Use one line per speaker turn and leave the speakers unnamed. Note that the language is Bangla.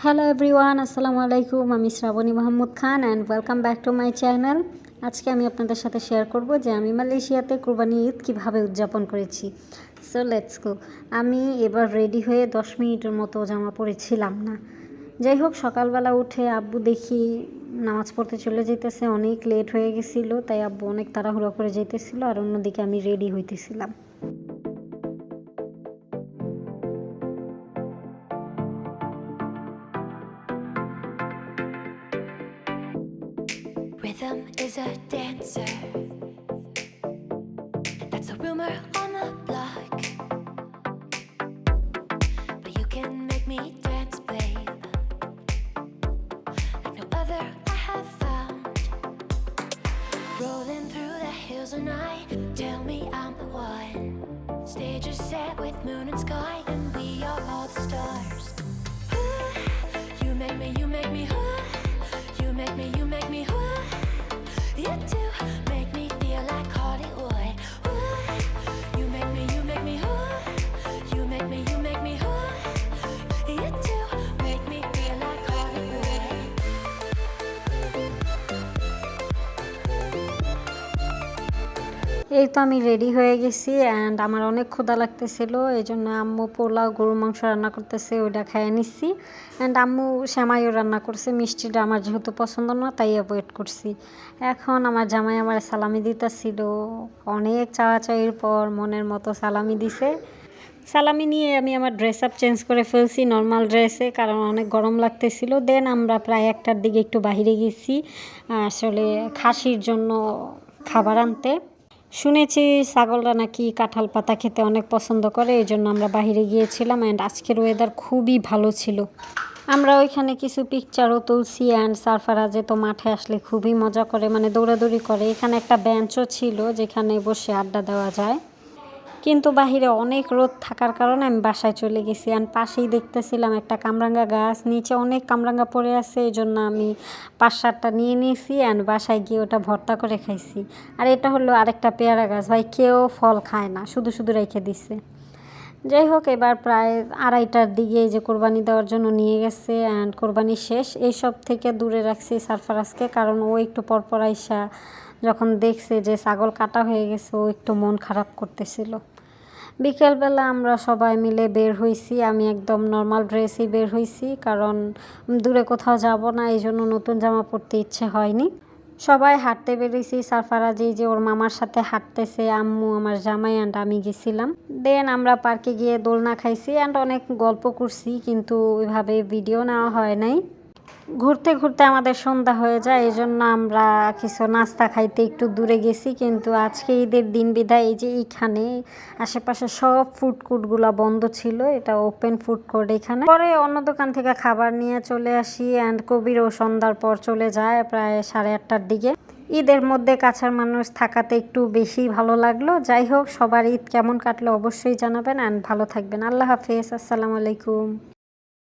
হ্যালো এভরিওয়ান, আসসালামু আলাইকুম। আমি Shraboni Mahmud Khan and welcome back to my channel. আজকে আমি আপনাদের সাথে শেয়ার করব যে আমি মালয়েশিয়াতে কুরবানি ঈদ কীভাবে উদযাপন করেছি। So let's go. আমি এবার রেডি হয়ে 10 মিনিটের মতো জামা পরেছিলাম না। যাই হোক, সকালবেলা উঠে আব্বু দেখি নামাজ পড়তে চলে যেতেছে, অনেক লেট হয়ে গেছিলো, তাই আব্বু অনেক তাড়াহুড়ো করে যেতেছিল আর অন্যদিকে আমি ready হইতেছিলাম।
Rhythm is a dancer. That's a rumor on the block. But you can make me dance, babe, like no other I have found. Rolling through the hills at night, tell me I'm the one. Stage is set with moon and sky, and we are all the stars. You make me, you make me, you make me, you make me. You do make me feel like Hollywood. You make me, you make me, you make me, you make me. You do make me feel like Hollywood.
এই তো আমি রেডি হয়ে গেছি অ্যান্ড আমার অনেক ক্ষুধা লাগতেছিল, এই জন্য আম্মু পোলাও গরুর মাংস রান্না করতেছে, ওইটা খাইয়ে নিচ্ছি। অ্যান্ড আম্মু সেমাইও রান্না করছে, মিষ্টিটা আমার যেহেতু পছন্দ না তাই অ্যাভয়েড করছি। এখন আমার জামাই আমার সালামি দিতেছিল, অনেক চাওয়াচাওয়ির পর মনের মতো সালামি দিছে। সালামি নিয়ে আমি আমার ড্রেস আপ চেঞ্জ করে ফেলছি নর্মাল ড্রেসে, কারণ অনেক গরম লাগতেছিল। দেন আমরা প্রায় 1টার দিকে একটু বাহিরে গেছি আসলে খাসির জন্য খাবার আনতে। শুনেছি ছাগলরা নাকি কাঁঠাল পাতা খেতে অনেক পছন্দ করে, এই জন্য আমরা বাইরে গিয়েছিলাম। অ্যান্ড আজকের ওয়েদার খুবই ভালো ছিল। আমরা ওইখানে কিছু পিকচারও তুলছি। অ্যান্ড সারফারাজে তো মাঠে আসলে খুবই মজা করে, মানে দৌড়াদৌড়ি করে। এখানে একটা বেঞ্চও ছিল যেখানে বসে আড্ডা দেওয়া যায়, কিন্তু বাহিরে অনেক রোদ থাকার কারণে আমি বাসায় চলে গেছি। আর পাশেই দেখতেছিলাম একটা কামরাঙ্গা গাছ, নিচে অনেক কামরাঙ্গা পড়ে আছে, এই জন্য আমি 5-7টা নিয়ে নিয়েছি অ্যান্ড বাসায় গিয়ে ওটা ভর্তা করে খাইছি। আর এটা হলো আরেকটা পেয়ারা গাছ, ভাই কেউ ফল খায় না, শুধু শুধু রেখে দিচ্ছে। যাই হোক, এবার প্রায় 2:30টার দিকে যে কোরবানি দেওয়ার জন্য নিয়ে গেছে অ্যান্ড কোরবানি শেষ। এইসব থেকে দূরে রাখছি সারফারাজকে, কারণ ও একটু পরপর আইসা যখন দেখছে যে ছাগল কাটা হয়ে গেছে, ও একটু মন খারাপ করতেছিল। বিকেলবেলা আমরা সবাই মিলে বের হইছি। আমি একদম নর্মাল ড্রেসেই বের হইছি, কারণ দূরে কোথাও যাব না, এই জন্য নতুন জামা পরতে ইচ্ছে হয়নি। সবাই হাঁটতে বেরিয়েছি। সারফারাজ এই যে ওর মামার সাথে হাঁটতেছে, আম্মু, আমার জামাই অ্যান্ড আমি গেছিলাম। দেন আমরা পার্কে গিয়ে দোলনা খাইছি অ্যান্ড অনেক গল্প করছি, কিন্তু ওইভাবে ভিডিও নেওয়া হয় নাই। ঘুরতে ঘুরতে আমাদের সন্ধ্যা হয়ে যায়, এই জন্য আমরা কিছু নাস্তা খাইতে একটু দূরে গেছি। কিন্তু আজকে ঈদের দিন বিদায় এই যে এইখানে আশেপাশে সব ফুড কোর্টগুলো বন্ধ ছিল, এটা ওপেন ফুড কোর্ট। এখানে পরে অন্য দোকান থেকে খাবার নিয়ে চলে আসি অ্যান্ড কবিরও সন্ধ্যার পর চলে যায় প্রায় 8:30টার দিকে। ঈদের মধ্যে কাছের মানুষ থাকাতে একটু বেশি ভালো লাগলো। যাই হোক, সবার ঈদ কেমন কাটলো অবশ্যই জানাবেন অ্যান্ড ভালো থাকবেন। আল্লাহ হাফেজ, আসসালামু আলাইকুম।